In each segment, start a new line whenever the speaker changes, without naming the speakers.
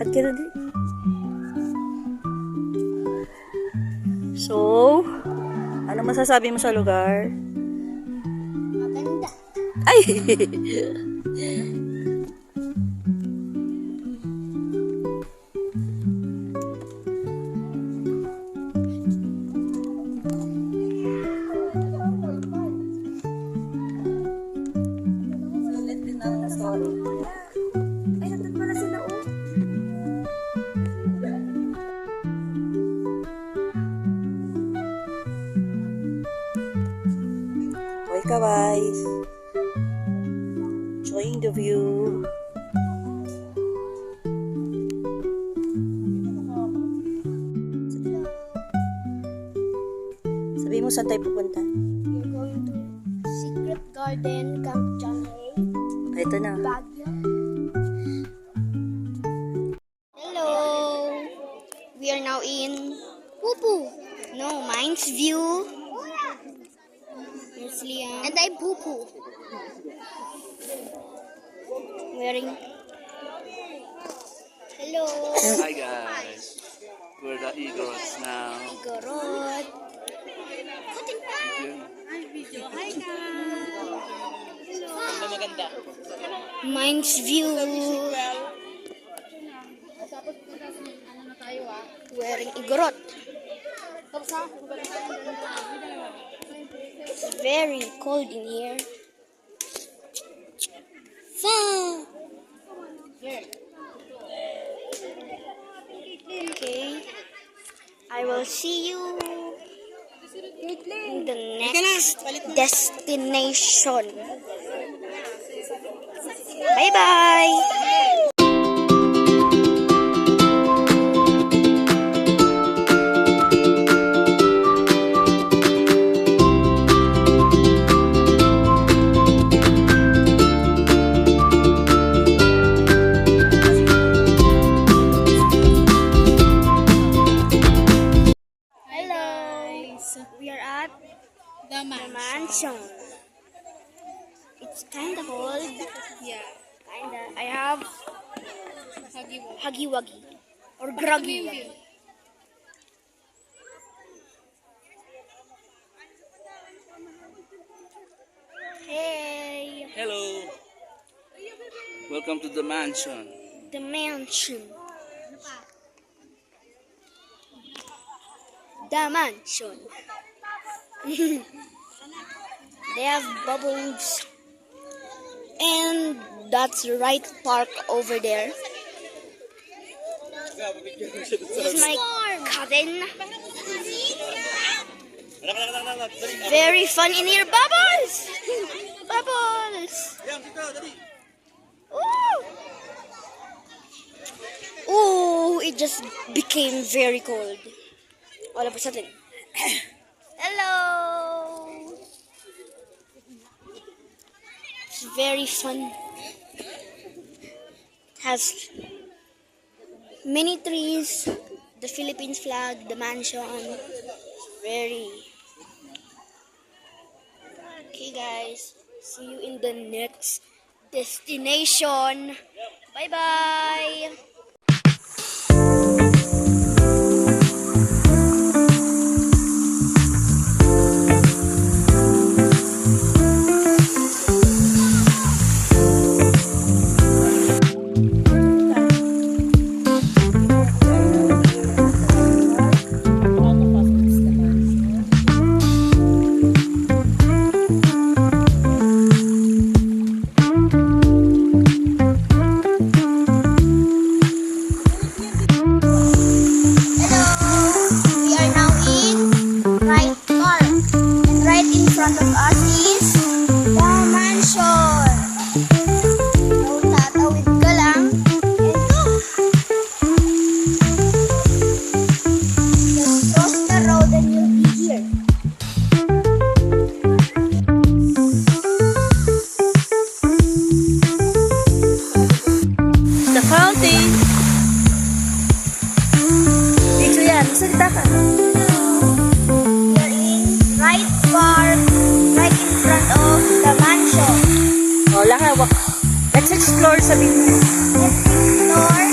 Lakad ka na din. So, ano masasabi mo sa lugar?
Maganda.
Ay! Ay, nandun pala sila, oh. Hoy, guys. Enjoying the view. Sabi mo, saan tayo pupunta?
We're going to Secret Garden, Camp John Hay,
Ito na.
Baguio. Hello! We are now in Pupu. No, Mines View. Yes, Liam. And I'm Pupu. Wearing... Hello!
Hi guys, we're the Eagles now.
Igorot. Mines View. Wearing Igorot. It's very cold in here. Fun. Okay. I will see you in the next destination. Bye-bye. We are at the mansion. It's kind of cold.
Yeah.
Kinda. I have Huggy Wuggy or Groggy Wuggy. Hey,
Hello, welcome to the mansion.
the mansion. The mansion. They have bubbles. And that's right park over there. This is my cousin. Very fun in here. Bubbles! Bubbles! Ooh! Ooh, it just became very cold. All of a sudden. Hello! It's very fun. It has many trees, the Philippines flag, the mansion. Very. Okay guys, see you in the next destination. Bye bye.
Magsalita ka.
We're in right park, right in front of the mansion.
Oh, let's explore, sabihin mo.
Let's explore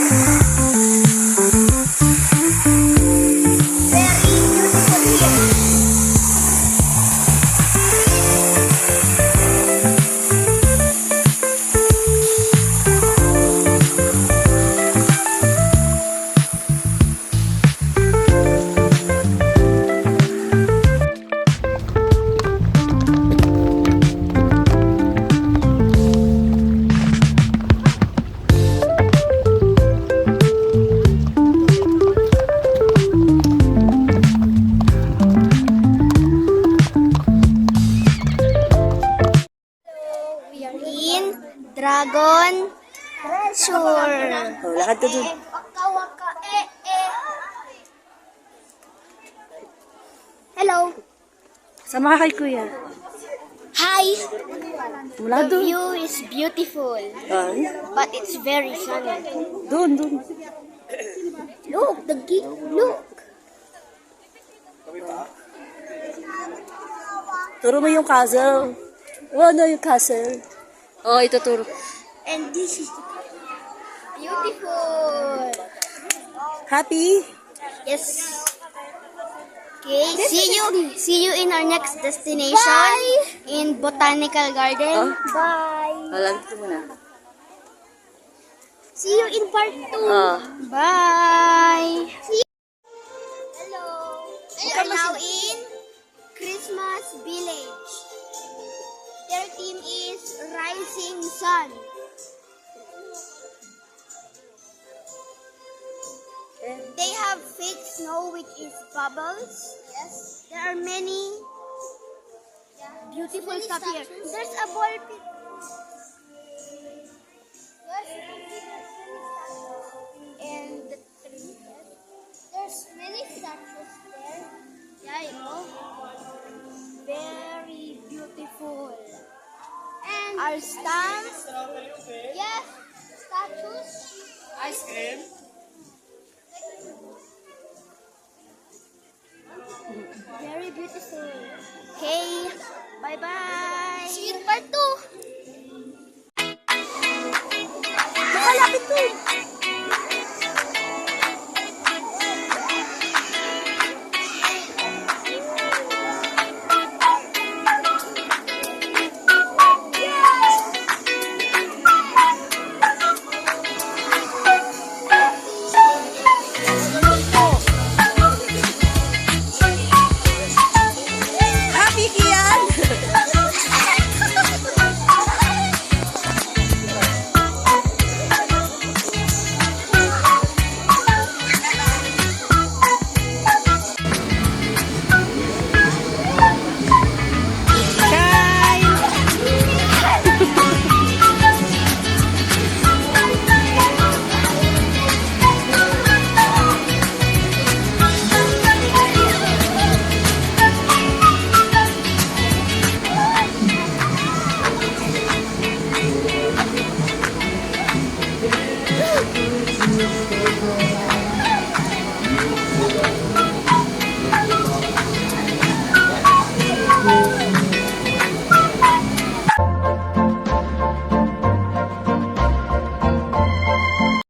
Dragon Treasure.
Oh, lakad ka dun.
Waka waka Hello.
Sama ka kay kuya.
Hi.
Mula
The
dun.
view is beautiful,
Ay,
but it's very sunny.
dun, dun.
Look, look.
Turo mo yung castle. Oh, ano yung castle? Oh, ituturo.
And this is beautiful.
Happy?
Yes. Okay, see you in our next destination in Botanical Garden.
Oh?
Bye.
Alam ko muna.
See you in part 2.
Oh.
Bye. Hello. We are now in Christmas Village. Their theme is Rising Sun. They have fake snow which is bubbles. Yes. There are many beautiful stuff here. There's a ball pit. And the tree. There's many statues there. Yeah, you know. Very beautiful. And our stamps. Yes, statues.
Ice cream.
Very beautiful. Okay, bye-bye. See you in part 2.